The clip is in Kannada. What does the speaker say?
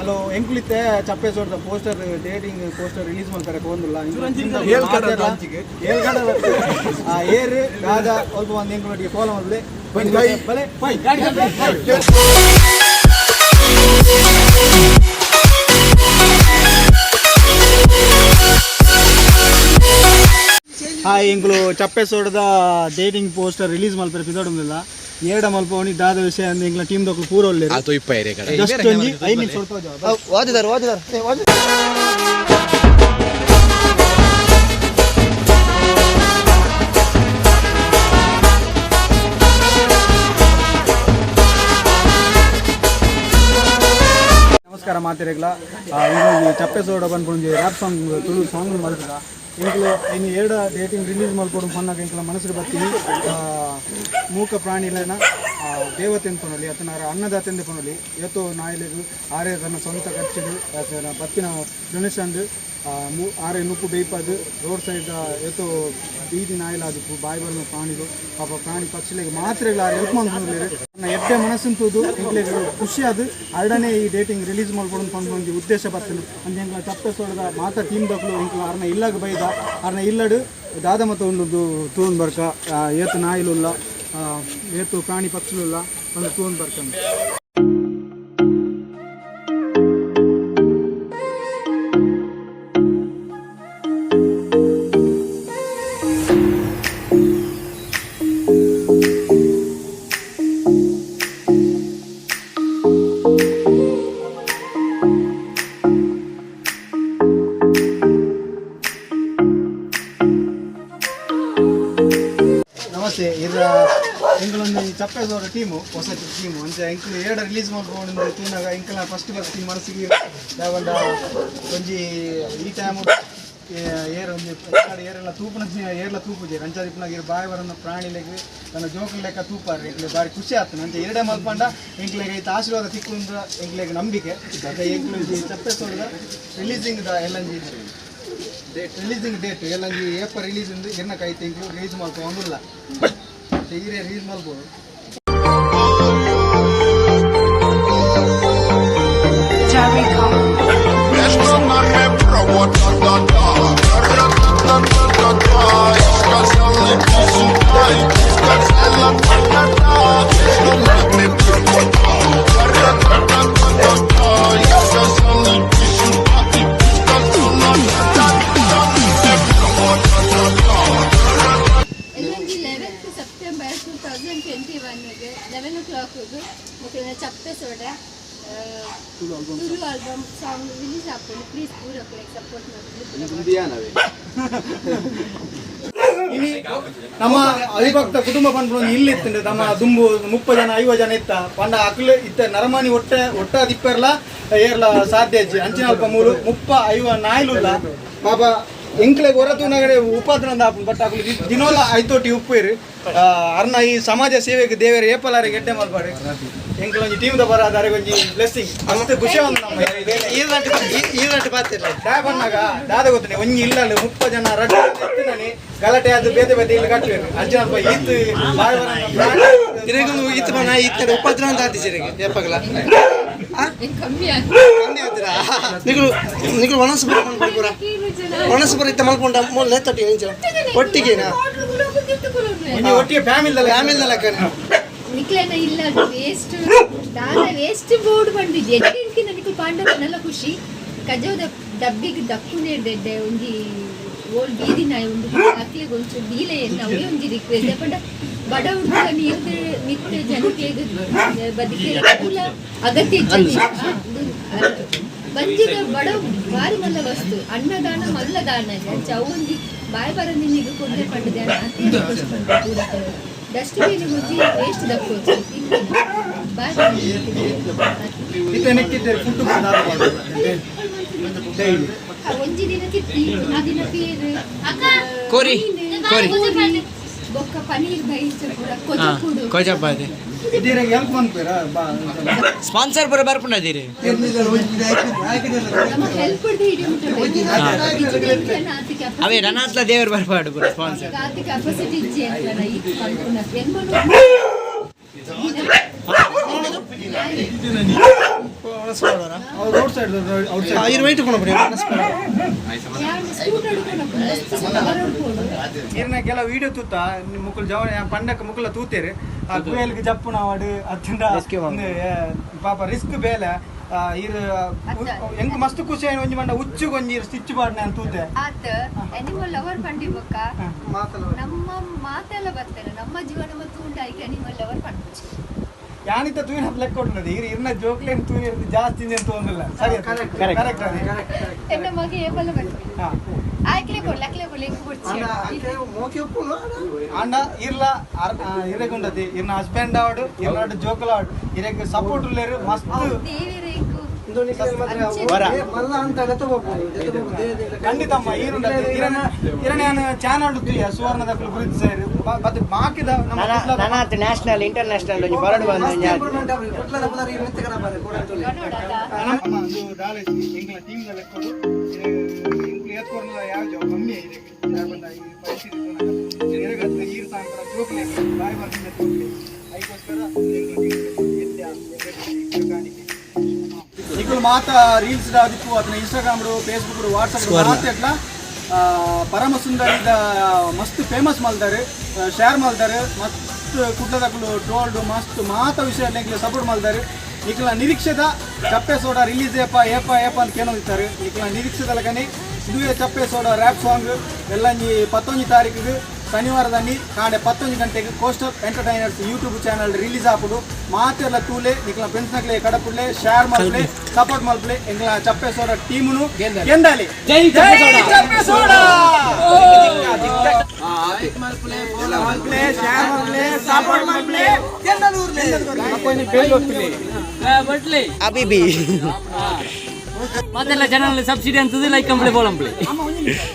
ಹಲೋ ಎಂಕ್ಲಿತ್ತೆ ಚಪ್ಪೆ ಸೋಡ್ದ ಪೋಸ್ಟರ್ ಡೇಟಿಂಗ್ ಪೋಸ್ಟರ್ ರಿಲೀಸ್ ಮಾಡ್ತಾರೆ ಹೋಗಿಲ್ಲ ಏರ್ ರಾಜ ಸ್ವಲ್ಪ ಒಂದು ಎಂಕ್ಲೊಟ್ಟಿಗೆ ಫಾಲೋ ಮಾಡಲಿ ಬಲೆ hi ಎಂಕ್ಲು Chappe ಸೋಡದ dating poster release ಮಾಡ್ತಾರೆ ಪಿದೋಡಲ್ಲ ಏಡ ಮಲ್ಪ ಅವನಿಗೆ ದಾದ ವಿಷಯ ಅಂದ್ರೆ ಎಂಕ್ಲ ಟೀಮ್ ದೊಕ್ಲು ಪೂರ ಒಳ್ಳೆ ಜಸ್ಟ್ ಒಂಜಿ 5 ನಿಮಿಷ ನಮಸ್ಕಾರ ಮಾತಿರಗ್ಲ ಚಪ್ಪೆ ಸೋಡ ಬಂದ್ಕೊಂಡು ರ್ಯಾಪ್ ಸಾಂಗ್ ತುಳು ಸಾಂಗ್ ಮಾಡ್ತದ ಇಂಕ್ಲು ಇನ್ನು 2 ಡೇಟಿಂಗ್ ರಿಲೀಸ್ ಮಾಡ್ಕೊಂಡು ಪನ್ನಾಗ ಇಂಕ್ಲ ಮನಸ್ಸು ಬರ್ತೀನಿ ಮೂಕ ಪ್ರಾಣಿಗಳನ್ನ ದೇವತೆ ಪೊನಲಿ ಅತನ ಅನ್ನದಾತೆ ಪೊನಲಿ ಇವತ್ತು ನಾಯಿಲೆಗು ಆರೇ ತನ್ನ ಸ್ವಂತ ಖರ್ಚಿಡು ಬತ್ತಿನ ಡೊನೇಷನ್ ಆರೇ ನುಪ್ಪು ಬೇಯ್ಪದು ರೋಡ್ ಸೈಡ್ ಇವತ್ತು ಬೀದಿ ನಾಯಿಲಾದಕ್ಕೂ ಬಾಯಿ ಬರೋ ಪ್ರಾಣಿಗಳು ಪಾಪ ಪ್ರಾಣಿ ಪಕ್ಷಿಗಳಿಗೆ ಮಾತ್ರ ಹೆಲ್ಪ್ ಮಾಡ್ಕೊಂಡಿದ್ದಾರೆ ನನ್ನ ಎಡ್ಡೆ ಮನಸ್ಸನ್ನು ತೂದು ಇಂಕ್ಲಿಗೆ ಖುಷಿ ಅದು ಅರ್ಡನೇ ಈ ಡೇಟಿಂಗ್ ರಿಲೀಸ್ ಮಾಡ್ಕೊಂಡು ಒಂದು ಉದ್ದೇಶ ಬರ್ತೀನಿ ಅಂದ್ರೆ ಇಂಕ್ಲ ತಪ್ಪೆ ಸೋಡದ ಮಾತಾ ಟೀಮ್ ದಕ್ಕಲು ಇಂಕ್ಲ ಅರ್ನ ಇಲ್ಲಾಗ ಬೈದ ಅರ್ನ ಇಲ್ಲಡು ದಾದ ಮತ್ತು ಒಂದು ತೂನ್ ಬರ್ಕ ಏತು ನಾಯಿಲುಲ್ಲ ಏತು ಪ್ರಾಣಿ ಪಕ್ಷಿಲುಲ್ಲ ಒಂದು ತೂನ್ ಬರ್ಕಂಡು ನಮಸ್ತೆ ಇದರ ಎಂಕ್ಲೊಂದು ಚಪ್ಪೆ ಸೋಡ ಟೀಮು ಹೊಸ ಟೀಮು ಅಂತ ಎಂಕ್ಲು 2 ರಿಲೀಸ್ ಮಾಡ್ಕೊಂಡು ತೂನಾಗ ಎಂಕ್ಲ ಫಸ್ಟ್ ಬರ್ತೀನಿ ಮನಸ್ಸಿಗೆ ಯಾವಂಡ ಒಂಜಿ ಈ ಟೈಮು ಏರ್ ಒಂದು ಏರೆಲ್ಲ ತೂಪನ ಏರ್ಲ ತೂಪುಜೇರು ಅಂಚಾದಿಪ್ಪನಾಗ ಇರು ಬಾಯಿ ಬರೋಣ ಪ್ರಾಣಿಲೆಗೆ ನನ್ನ ಜೋಕಲ್ ಲೆಕ್ಕ ತೂಪಾರೆ ಎಂಕ್ಲೆ ಭಾರಿ ಖುಷಿ ಆಗ್ತಾನೆ ಅಂತ 2 ಮಲ್ಪಂಡ ಎಂಕ್ಲೆಗೆ ಐತೆ ಆಶೀರ್ವಾದ ತಿಕ್ಕೊಂಡ್ರ ಎಂಕ್ಲೆಗೆ ನಂಬಿಕೆ ಅದೇ ಎಂಕ್ಲು ಚಪ್ಪೆ ಸೋಡದ ರಿಲೀಸಿಂಗ್ ಎಲ್ಲಂಜಿ ರಿಲೀಸಿಂಗ್ ಡೇಟ್ ಎಲ್ಲಂಜಿ ಏಪರ್ ರಿಲೀಸ್ ಇಂದು ಎನ್ನಕೈತೆ ಇಂಕ್ಲು ರಿಲೀಸ್ ಮಾಡ್ಕೊಂಡಿಲ್ಲ ಈರೇ ರಿಲೀಸ್ ಮಾಡ್ಬೋದು Chappe soda Tulu album song release ಆಗ್ತದೆ ಪ್ಲೀಸ್ ಪೂರ ಸಪೋರ್ಟ್ ಮಾಡಿ ನಮ್ಮ ಅವಿಭಕ್ತ ಕುಟುಂಬ ಬಂದ್ಕೊಂಡು ಇಲ್ಲಿತ್ತು ನಮ್ಮ ದುಂಬು 30 ಜನ 50 ಜನ ಇತ್ತ ಪಂಡ ಅಕ್ಲು ಇತ್ತ ನರಮಾನಿ ಒಟ್ಟಾದಿಪ್ಪರ್ಲ ಏರ್ಲ ಸಾಧ್ಯ ಅಂಚಿನ ಅಲ್ಪ 30 50 ನಾಯಿಲುಲ್ಲ ಪಾಪ ಎಂಕ್ಲೆಗೆ ಹೊರತುನಗಡೆ ಉಪಾದ್ರಂದ ಬಟ್ ಅಕ್ಲು ದಿನೋಲ ಐತೋಟಿ ಉಪ್ಪೇರು ಅರ್ನ ಈ ಸಮಾಜ ಸೇವೆಗೆ ದೇವರ ಏಪಲಾರಿ ಗೆಡ್ಡೆ ಮಾಡ್ಬಾಡಿ ಎಂಕ್ಲೊಂಜಿ ಟೀಮ್ದ ಬರಾದಾರೆ ಒಂಜಿ ಬ್ಲೆಸ್ಸಿಂಗ್ ಅಷ್ಟೇ ಖುಷಿ ಒಂದು ನಮ್ಮ ಈರಂಟ್ ಬಾತಿಲ್ಲ ಡಾ ಬಂದಾಗ ದಾದ ಗೊತ್ತನೆ ಒಂಜಿ ಇಲ್ಲಲ್ಲ 30 ಜನ ರಡ್ಡ ಎತ್ತಿನನಿ ಗಲಾಟೆ ಅದು ಬೇತೆ ಬೇತೆ ಇಲ್ಲಿ ಕಟ್ಟುವೆರು ಅಂಚಿನ ಅಲ್ಪ ಈತ್ ಬಾಯ್ ಬರ ತಿರುಗು ಈತ್ ಬನ ಈತ್ ಉಪದ್ರ ಅಂತ ಆತಿಸಿರಿಗೆ ಏಪಗಲ ಕಮ್ಮಿ ಆಗ್ತೀರಾ ನಿಗಳು ಮನಸ್ಸು ಬರ್ಕೊಂಡು ಪೂರ ಮನಸ್ಸು ಬರೀತ ಮಲ್ಕೊಂಡ ಮೊದಲೇ ತಟ್ಟಿ ಒಟ್ಟಿಗೆನಾ ಒಟ್ಟಿಗೆ ಫ್ಯಾಮಿಲಿದಲ್ಲ ನಿಕ್ಲೆನ ಇಲ್ಲ ವೇಸ್ಟ್ ದಾದ ವೇಸ್ಟ್ ಬೋರ್ಡ್ ಬಂದಿದ್ದೆ ಎಡ್ಡಿಂಕಿನ ನಿಕ್ಲು ಪಾಂಡವನೆಲ್ಲ ಖುಷಿ ಕಜೋದ ಡಬ್ಬಿಗೆ ದಕ್ಕುನೆ ಡೆಡ್ಡೆ ಒಂಜಿ ಓಲ್ ಬೀದಿ ನಾಯಿ ಒಂದು ಅಕ್ಲಿಗೆ ಒಂಚೂರು ಡೀಲೆ ಅವೇ ಒಂಜಿ ರಿಕ್ವೆಸ್ಟ್ ಪಂಡ ಬಡ ಹುಡುಗ ನೀರ್ದು ನಿತ್ಯ ಜನಕ್ಕೆ ಬದುಕಿ ಅಗತ್ಯ ಬಂಜಿದ ಬಡ ಬಾರಿ ಮಲ್ಲ ವಸ್ತು ಅನ್ನದಾನ ಮಲ್ಲ ದಾನ ಚೌಂಜಿ ಬಾಯಿ ಬರ ನಿನ್ನಿಗೆ ಕೊಂಡೆ ಪಂಡದೆ ಡಸ್ಟ್ಬಿನ್ ಮುಚ್ಚಿ ವೇಸ್ಟ್ ದಕ್ಕೋಚು ಒಂಜಿ ದಿನ ತಿತ್ತಿ ಆ ದಿನ ಪೇರು ಬೊಕ್ಕ ಪನೀರ್ ಬೈಚ ಪೂರ ಕೊಜಪಾದೆ ಇದೀರಿಗೆ ಹೆಲ್ಪ್ ಮಾಡ್ತೀರಾ ಸ್ಪಾನ್ಸರ್ ಬರ ಬರ್ಪುಂಡದಿರಿ ನಮ್ಮ ಹೆಲ್ಪ್ ಹಿಡಿ ಅವೇ ರನಾತ್ಲ ದೇವರು ಬರ್ಪಾಡು ಬರ ಸ್ಪಾನ್ಸರ್ ಆತಿ ಕೆಪಾಸಿಟಿ ಇಜ್ಜೆ ಅಂತ ಈ ಕಲ್ಪನಾ ಎನ್ಮನು ರೋಡ್ ಸೈಡ್ ಔಟ್ ಸೈಡ್ ಯಾರು ಸ್ಕೂಟರ್ ಹಿಡ್ಕೊಂಡು ಮಸ್ತ್ ಕವರ್ ಹಿಡ್ಕೊಂಡು ಇರ್ನ ಕೆಲ ವಿಡಿಯೋ ತೂತ ಮುಕ್ಕಳು ಜವನ ಪಂಡಕ್ಕೆ ಮುಕ್ಕಲ ತೂತೇರಿ ಆ ಕುಯಲ್ಗೆ ಜಪ್ಪುನ ವಾಡು ಅತ್ತಿಂದ ಪಾಪ ರಿಸ್ಕ್ ಬೇಲೆ ಇರು ಎಂಕ್ ಮಸ್ತ್ ಖುಷಿ ಆಯ್ತು ಒಂಜಿ ಮಂಡ ಉಚ್ಚು ಕೊಂಜಿ ಸ್ಟಿಚ್ ಪಾಡ್ನೆ ಅಂತ ತೂತೆ ಆತ ಅನಿಮಲ್ ಲವರ್ ಪಂಡಿ ಬೊಕ್ಕ ನಮ್ಮ ಮಾತೆಲ್ಲ ಬರ್ತೇನೆ ನಮ್ಮ ಜೀವನ ಮತ್ತು ಉಂಟಾಗಿ ಅನಿಮಲ್ ಲವರ್ ಪಂಡಿ ಯಾನಿತ ತೂಯಿನ ಲೆಕ್ಕ ಕೊಟ್ಟನದು ಇರ್ನ ಜೋಕ್ಲೇನ್ ತೂಯಿ ಜಾಸ್ತಿ ಅಂತ ಒಂದಿಲ್ಲ ಸರಿ ಕರೆಕ್ಟ್ ಎನ್ನ ಮಗೆ ಏಪಲ್ಲ ಬರ್ತೀವಿ ಆಯ್ಕೆ ಕೊಡ್ಲ ಅಕ್ಲೆ ಕೊಡ್ಲಿ ಕೊಡ್ಚಿ ಅಣ್ಣ ಇರ್ಲ ಇರಗುಂಡತಿ ಇರ್ನ ಹಸ್ಬೆಂಡ್ ಆಡು ಇರ್ನಾಡು ಜೋಕಲ ಆಡು ಇರಕ್ಕೆ ಸಪೋರ್ಟ್ ಉಳ್ಳೇರು ಮಸ್ತ್ ದೇವಿರೇಕು ಖಂಡಿತಮ್ಮ ಇರಣ್ಣ ಚಾನಲ್ ಸುವರ್ಣ ದಕ್ಕಲು ಗುರುತು ಸೇರಿ ಮತ್ತೆ ಬಾಕಿದ ನನಾತ್ ನ್ಯಾಷನಲ್ ಇಂಟರ್ನ್ಯಾಷನಲ್ ಒಂಜಿ ಬರಡು ಬಂದ ಎಂಗ್ಲ ಟೀಮ್ ಲೆಕ್ಕೊಡು ಎತ್ಕೊರ್ಲ ಯಾವ ಜಾಬ್ ಕಮ್ಮಿ ಇದೆ ಪರಿಸ್ಥಿತಿ ನೀರು ಸಾಂಬ್ರ ಜೋಕ್ಲೆ ಬಾಯಿ ಬರ್ತಿದ್ದ ಜೋಕ್ಲೆ ಅದಕ್ಕೋಸ್ಕರ ಈಗ ಮಾತ ರೀಲ್ಸ್ ಅದಕ್ಕೂ ಅದನ್ನ ಇನ್ಸ್ಟಾಗ್ರಾಮ್ ಫೇಸ್ಬುಕ್ ವಾಟ್ಸಪ್ ಮಾತು ಎಟ್ಲ ಪರಮ ಸುಂದರಿದ ಮಸ್ತ್ ಫೇಮಸ್ ಮಲ್ದಾರೆ ಶೇರ್ ಮಲ್ದಾರೆ ಮಸ್ತ್ ಕುಟ್ಲದಕ್ಕಲು ಟ್ರೋಲ್ಡ್ ಮಸ್ತ್ ಮಾತ ವಿಷಯ ಸಪೋರ್ಟ್ ಮಲ್ದಾರೆ ಈಗಲ ನಿರೀಕ್ಷೆದ ಚಪ್ಪೆ ಸೋಡ ರಿಲೀಸ್ ಏಪ ಅಂತ ಕೇಳೋದಿರ್ತಾರೆ ಈಗಲ ನಿರೀಕ್ಷೆದ ಲಗನಿ ಇದುವೇ ಚಪ್ಪೆ ಸೋಡ ರ್ಯಾಪ್ ಸಾಂಗ್ ಎಲ್ಲ 11 ತಾರೀಕಿಗೆ ಶನಿವಾರದಲ್ಲಿ ಕಾಣೆ 11 ಗಂಟೆಗೆ coaster entertainers YouTube channel release ಹಾಕುದು ಮಾತೆಲ್ಲ ತೂಲೆ ನಿಕ್ಲ ಫ್ರೆಂಡ್ಸ್ ನಕ್ಲೆ ಕಡಪುಡ್ಲೆ ಶೇರ್ ಮಾಡ್ಲೆ ಸಪೋರ್ಟ್ ಮಾಡ್ಲೆ ಎಂಗ್ಲ ಚಪ್ಪೆ ಸೋಡ ಟೀಮುನು ಗೆಂದಾಲಿ ಜೈ ಚಪ್ಪೆ ಸೋಡ ಶೇರ್ ಮಾಡ್ಲೆ ಸಪೋರ್ಟ್ ಮಾಡ್ಲೆ ಗೆಂದಲೂರ್ಲೆ ಅಪ್ಪನಿ ಬೇಲ್ ಹೋಗ್ತಿಲೆ ಬಟ್ಲೆ ಅಬಿಬಿ ಮತ್ತೆಲ್ಲ ಚಾನಲ್ ಸಬ್ಸಿಡಿ ಅಂತದ್ದು ಲೈಕ್ ಕಂಪ್ಲೀಟ್ ಬೋಲಂಪ್ಲಿ